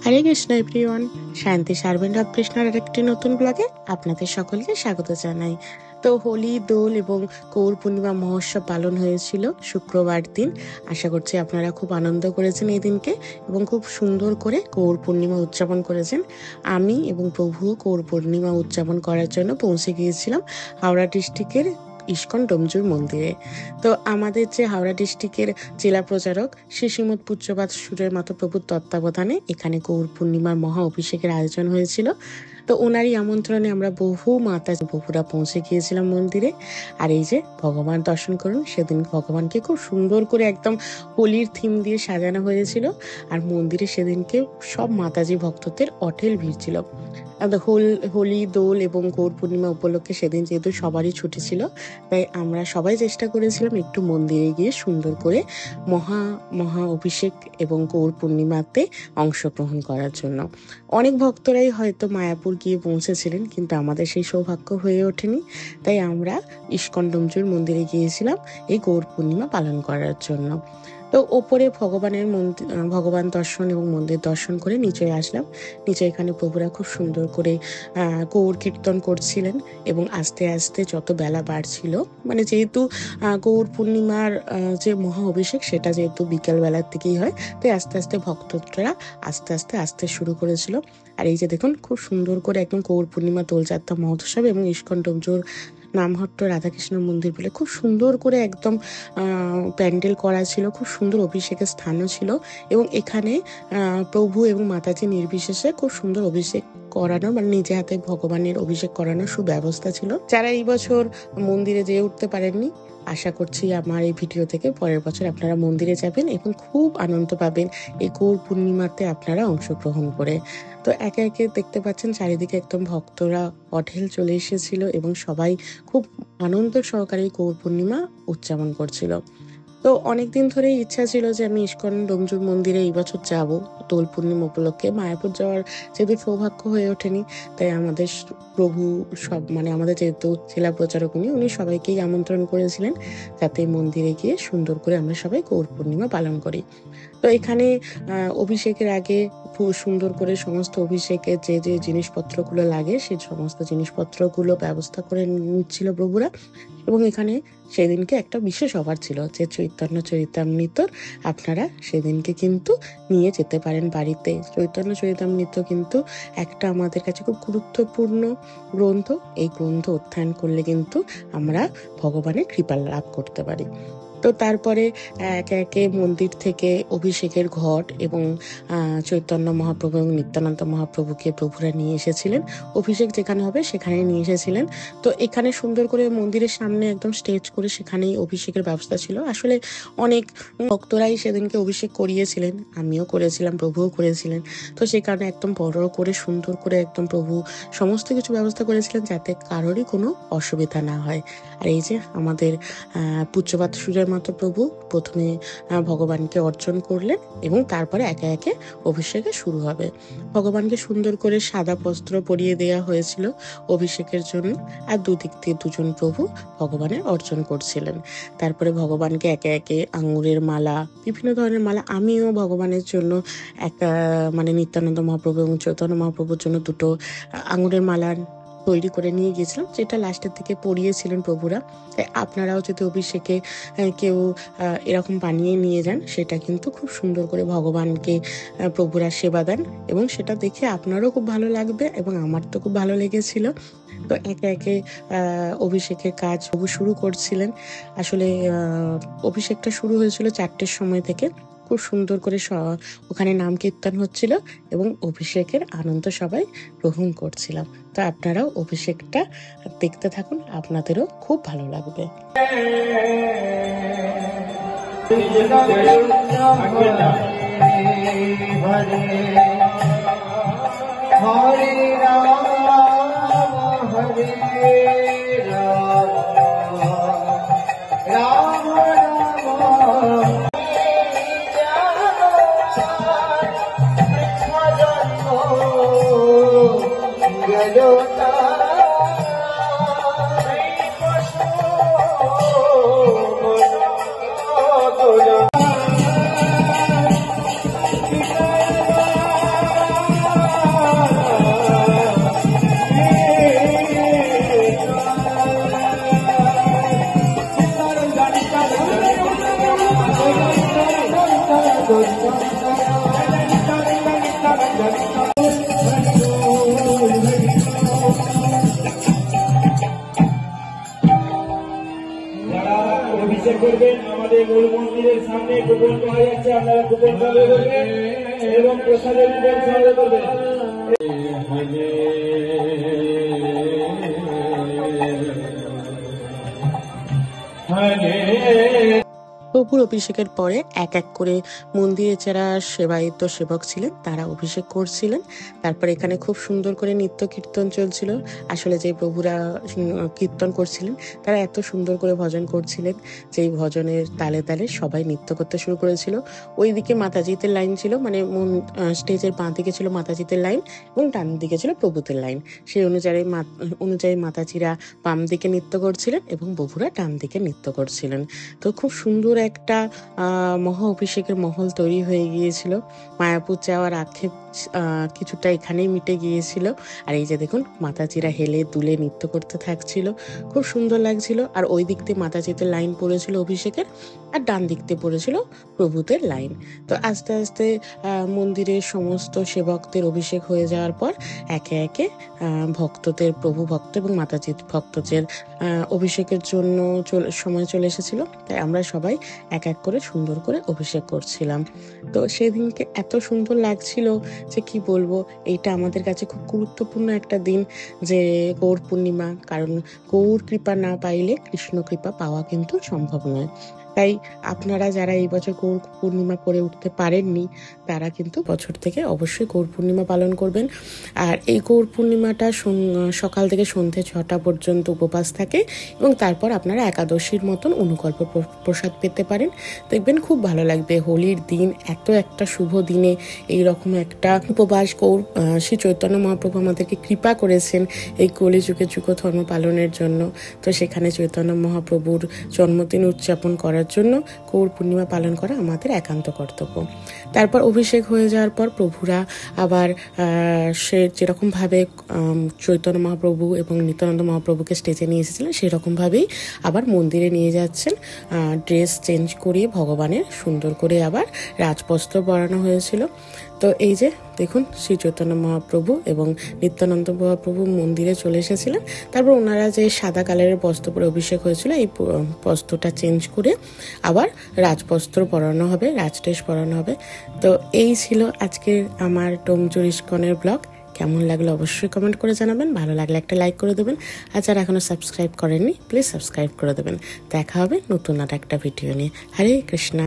হরে Krishna everyone, শান্তি servant of কৃষ্ণার আরেকটি নতুন ব্লগে আপনাদের সকলকে স্বাগত জানাই। তো হোলি, দোল এবং গৌর পূর্ণিমা মহোৎসব পালন হয়েছিল শুক্রবার দিন। আশা করছি আপনারা খুব আনন্দ করেছেন এই দিনকে এবং খুব সুন্দর করে গৌর পূর্ণিমা উদযাপন করেছেন। আমি এবং প্রভু গৌর পূর্ণিমা উদযাপন করার জন্য পৌঁছে গিয়েছিলাম হাওড়া ডিস্ট্রিক্টের ইস্কন ডোমজুর মন্দিরে। তো আমাদের যে হাওড়া ডিস্ট্রিক্টের জেলা প্রচারক শ্রী শ্রীমৎ পূজ্যপাদ সুরের মহাপ্রভুর তত্ত্বাবধানে এখানে গৌর পূর্ণিমার মহা অভিষেকের আয়োজন হয়েছিল। তো ওনারই আমন্ত্রণে আমরা বহু মাতা বহুরা পৌঁছে গিয়েছিলাম মন্দিরে। আর এই যে ভগবান দর্শন করুন, সেদিন ভগবানকে খুব সুন্দর করে একদম হোলির থিম দিয়ে সাজানো হয়েছিল। আর মন্দিরে সেদিনকে সব মাতাজি ভক্তদের অঢেল ভিড় ছিল। হোলি, দোল এবং গৌর পূর্ণিমা উপলক্ষে সেদিন যেহেতু সবারই ছুটি ছিল, তাই আমরা সবাই চেষ্টা করেছিলাম একটু মন্দিরে গিয়ে সুন্দর করে মহা অভিষেক এবং গৌর পূর্ণিমাতে অংশগ্রহণ করার জন্য। অনেক ভক্তরাই হয়তো মায়াপুর গিয়ে পৌঁছেছিলেন, কিন্তু আমাদের সেই সৌভাগ্য হয়ে ওঠেনি। তাই আমরা ইস্কন ডোমজুর মন্দিরে গিয়েছিলাম এই গৌর পূর্ণিমা পালন করার জন্য। তো ওপরে ভগবান দর্শন এবং মন্দির দর্শন করে নিচে আসলাম। নিচে এখানে প্রভুরা খুব সুন্দর করে গৌর কীর্তন করছিলেন এবং আস্তে আস্তে যত বেলা বাড়ছিল, মানে যেহেতু গৌর পূর্ণিমার যে মহা অভিষেক সেটা যেহেতু বিকেল বেলার দিকেই হয়, তাই আস্তে আস্তে ভক্তরা আসতে শুরু করেছিল। আর এই যে দেখুন, খুব সুন্দর করে একদম গৌর পূর্ণিমা দোলযাত্রা মহোৎসব এবং ইস্কন ডোমজুর নামহট্ট রাধাকৃষ্ণ মন্দির বলে খুব সুন্দর করে একদম প্যান্ডেল করা ছিল, খুব সুন্দর অভিষেকের স্থানও ছিল এবং এখানে প্রভু এবং মাতাজি নির্বিশেষে খুব সুন্দর অভিষেক করানো, মানে নিজে হাতে ভগবানের অভিষেক করানোর সুব্যবস্থা ছিল। যারা এই বছর মন্দিরে যেয়ে উঠতে পারেননি, আশা করছি আমার এই ভিডিও থেকে পরের বছর আপনারা মন্দিরে যাবেন এবং খুব আনন্দ পাবেন এই গৌর পূর্ণিমাতে আপনারা অংশগ্রহণ করে। তো একে একে দেখতে পাচ্ছেন চারিদিকে একদম ভক্তরা অঢেল চলে এসেছিল এবং সবাই খুব আনন্দ সহকারে গৌর পূর্ণিমা উদযাপন করছিল। তো অনেকদিন ধরেই ইচ্ছা ছিল যে আমি ইস্কন ডোমজুর মন্দিরে এই বছর যাব দোল পূর্ণিমা উপলক্ষে। মায়াপুর যাওয়ার যেহেতু সৌভাগ্য হয়ে ওঠেনি, তাই আমাদের প্রভু মানে আমাদের যেহেতু জেলা প্রচারক উনি সবাইকেই আমন্ত্রণ করেছিলেন যাতে মন্দিরে গিয়ে সুন্দর করে আমরা সবাই গৌর পূর্ণিমা পালন করি। তো এখানে অভিষেকের আগে সুন্দর করে সমস্ত অভিষেকের যে যে জিনিসপত্রগুলো লাগে সেই সমস্ত জিনিসপত্রগুলো ব্যবস্থা করে নিচ্ছিল প্রভুরা। এবং এখানে সেদিনকে একটা বিশেষ অফার ছিল যে চৈতন্য চরিতামৃতর আপনারা সেদিনকে কিন্তু নিয়ে যেতে পারেন বাড়িতে। চৈতন্য চরিতামৃত কিন্তু একটা আমাদের কাছে খুব গুরুত্বপূর্ণ গ্রন্থ। এই গ্রন্থ অধ্যয়ন করলে কিন্তু আমরা ভগবানের কৃপা লাভ করতে পারি। তো তারপরে একে একে মন্দির থেকে অভিষেকের ঘট এবং চৈতন্য মহাপ্রভু এবং নিত্যানন্দ মহাপ্রভুকে প্রভুরা নিয়ে এসেছিলেন। অভিষেক যেখানে হবে সেখানে নিয়ে এসেছিলেন। তো এখানে সুন্দর করে মন্দিরের সামনে একদম স্টেজ করে সেখানেই অভিষেকের ব্যবস্থা ছিল। আসলে অনেক ভক্তরাই সেদিনকে অভিষেক করিয়েছিলেন, আমিও করেছিলাম, প্রভুও করেছিলেন। তো সেই কারণে একদম বড় করে সুন্দর করে একদম প্রভু সমস্ত কিছু ব্যবস্থা করেছিলেন যাতে কারোরই কোনো অসুবিধা না হয়। আর এই যে আমাদের পূজ্যপাদ সুরের মহাপ্রভু প্রথমে ভগবানকে অর্চন করলেন এবং তারপরে একে একে অভিষেকে শুরু হবে। ভগবানকে সুন্দর করে সাদা বস্ত্র পরিয়ে দেওয়া হয়েছিল অভিষেকের জন্য, আর দুদিক দিয়ে দুজন প্রভু ভগবানের অর্চন করছিলেন। তারপরে ভগবানকে একে একে আঙুরের মালা, বিভিন্ন ধরনের মালা, আমিও ভগবানের জন্য একটা মানে নিত্যানন্দ মহাপ্রভু এবং চৈতন্য মহাপ্রভুর জন্য দুটো আঙুরের মালা তৈরি করে নিয়ে গিয়েছিলাম, যেটা লাস্টের দিকে পরিয়েছিলেন প্রভুরা। তাই আপনারাও যদি অভিষেকে কেউ এরকম বানিয়ে নিয়ে যান, সেটা কিন্তু খুব সুন্দর করে ভগবানকে প্রভুরা সেবা দেন এবং সেটা দেখে আপনারও খুব ভালো লাগবে এবং আমার তো খুব ভালো লেগেছিল। তো একে একে অভিষেকের কাজ প্রভু শুরু করছিলেন। আসলে অভিষেকটা শুরু হয়েছিল 4টের সময় থেকে। খুব সুন্দর করে ওখানে নাম কীর্তন হচ্ছিল এবং অভিষেকের আনন্দ সবাই গ্রহণ করছিলাম। তো আপনারাও অভিষেকটা দেখতে থাকুন, আপনাদেরও খুব ভালো লাগবে। হরে রাম হরে রাম রাম রাম অভিষেক করবেন আমাদের মূল মন্দিরের সামনে কুপন পাওয়া যাচ্ছে, আপনারা কুপন সংগ্রহ করবেন এবং প্রসাদের কুপন সংগ্রহ করবেন। প্রভুর অভিষেকের পরে এক এক করে মন্দিরে যারা সেবায়িত সেবক ছিলেন তারা অভিষেক করছিলেন। তারপর এখানে খুব সুন্দর করে নৃত্য কীর্তন চলছিল। আসলে যে প্রভুরা কীর্তন করছিলেন তারা এত সুন্দর করে ভজন করছিলেন যে এই ভজনের তালে তালে সবাই নৃত্য করতে শুরু করেছিল। ওইদিকে মাতাজিতের লাইন ছিল, মানে স্টেজের বাঁ দিকে ছিল মাতাজিতের লাইন এবং ডান দিকে ছিল প্রভুদের লাইন। সেই অনুযায়ী মাতাজিরা বাম দিকে নৃত্য করছিলেন এবং প্রভুরা ডান দিকে নৃত্য করছিলেন। তো খুব সুন্দর একটা মহা অভিষেকের মহল তৈরি হয়ে গিয়েছিল। মায়াপুর যাওয়ার আক্ষেপ কিছুটা এখানেই মিটে গিয়েছিল। আর এই যে দেখুন মাতাজিরা হেলে দুলে নৃত্য করতে থাকছিল, খুব সুন্দর লাগছিল। আর ওই দিক দিয়ে মাতাজিদের লাইন পড়েছিল অভিষেকের, আর ডান দিক দিয়ে পড়েছিল প্রভুদের লাইন। তো আস্তে আস্তে মন্দিরের সমস্ত সেবকদের অভিষেক হয়ে যাওয়ার পর একে একে ভক্তদের, প্রভু ভক্ত এবং মাতাজির ভক্তদের অভিষেকের জন্য সময় চলে এসেছিল। তাই আমরা সবাই এক এক করে সুন্দর করে অভিষেক করছিলাম। তো সেদিনকে এত সুন্দর লাগছিল যে কি বলবো, এইটা আমাদের কাছে খুব গুরুত্বপূর্ণ একটা দিন, যে গৌর পূর্ণিমা। কারণ গৌর কৃপা না পাইলে কৃষ্ণ কৃপা পাওয়া কিন্তু সম্ভব নয়। তাই আপনারা যারা এই বছর গৌর পূর্ণিমা করে উঠতে পারেননি তারা কিন্তু বছর থেকে অবশ্যই গৌর পূর্ণিমা পালন করবেন। আর এই গৌর পূর্ণিমাটা সকাল থেকে সন্ধে 6টা পর্যন্ত উপবাস থাকে এবং তারপর আপনারা একাদশীর মতন অনুকল্প প্রসাদ পেতে পারেন। দেখবেন খুব ভালো লাগবে। হোলির দিন, এত একটা শুভ দিনে এইরকম একটা উপবাস শ্রী চৈতন্য মহাপ্রভু আমাদেরকে কৃপা করেছেন এই কলিযুগে যুগ ধর্ম পালনের জন্য। তো সেখানে চৈতন্য মহাপ্রভুর জন্মদিন উদযাপন করার জন্য গৌর পূর্ণিমা পালন করা আমাদের একান্ত কর্তব্য। তারপর অভিষেক হয়ে যাওয়ার পর প্রভুরা আবার সে যেরকমভাবে চৈতন্য মহাপ্রভু এবং নিত্যানন্দ মহাপ্রভুকে স্টেজে নিয়ে এসেছিলেন সেরকমভাবেই আবার মন্দিরে নিয়ে যাচ্ছেন। ড্রেস চেঞ্জ করিয়ে ভগবানের সুন্দর করে আবার রাজবস্ত্র পরানো হয়েছিল। তো এই যে দেখুন শ্রী চৈতন্য মহাপ্রভু এবং নিত্যানন্দ মহাপ্রভু মন্দিরে চলে এসেছিলেন। তারপর ওনারা যে সাদা কালারের বস্ত্র পরে অভিষেক হয়েছিল এই বস্ত্রটা চেঞ্জ করে আবার রাজবস্ত্র পরানো হবে, রাজড্রেস পরানো হবে। তো এই ছিল আজকের আমার ডোমজুর ইস্কনের ব্লগ। কেমন লাগলো অবশ্যই কমেন্ট করে জানাবেন। ভালো লাগলে একটা লাইক করে দেবেন। আর যারা এখনো সাবস্ক্রাইব করেননি প্লিজ সাবস্ক্রাইব করে দেবেন। দেখা হবে নতুন আর একটা ভিডিও নিয়ে। হরে কৃষ্ণ।